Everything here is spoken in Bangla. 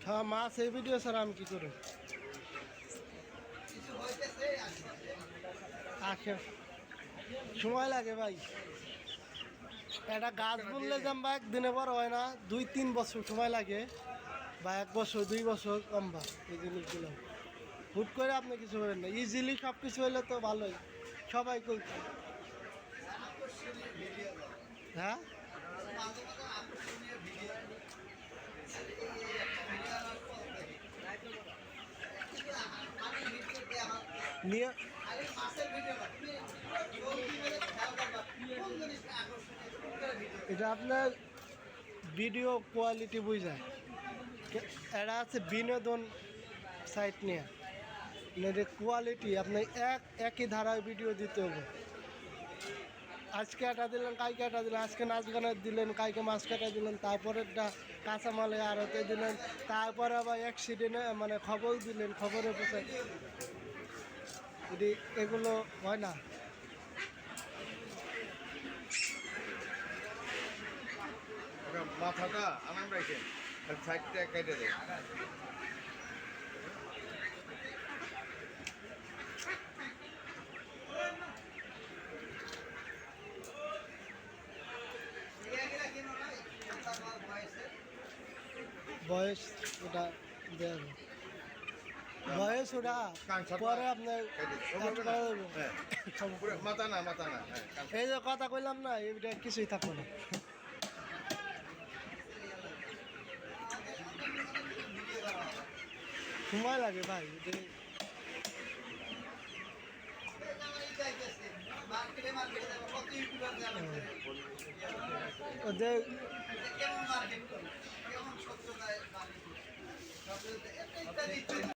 হ্যাঁ মাছ এই ভিডিও ছাড়া আমি কি করব? আসে সময় লাগে ভাই। একটা গাছ বললে যাম বা একদিনে বড় হয় না, 2-3 বছর সময় লাগে, বা 1 বছর 2 বছর লম্বা এই জিনিসগুলো। হুট করে আপনি কিছু করেন না, ইজিলি সব কিছু হইলে তো ভালোই, সবাই করছে। হ্যাঁ নিয়ে এটা আপনার ভিডিও কোয়ালিটি বুঝায়। এরা আছে বিনোদন সাইট নিয়ে, এটা কোয়ালিটি আপনি একই ধারায় ভিডিও দিতে হবে। আজকে এটা দিলেন, কালকে এটা দিলেন, আজকে নাচ গানের দিলেন, কালকে মাছ কাটা দিলেন, তারপরেরটা কাঁচামালে আড়তে দিলেন, তারপরে আবার অ্যাক্সিডেন্টে মানে খবর দিলেন, খবরে পোষায়। যদি এগুলো হয় না, মাথাটা আনাম রাখেন, সাইডটা কেটে দেয়। বয়স ওটা দেওয়া হবে। বয়স ওটা পরে আপনার add করা যাবে। মাথা না মাথা না, এই যে কথা কইলাম না, এটা কিছুই থাকবে না। সময় লাগে ভাই, ওদের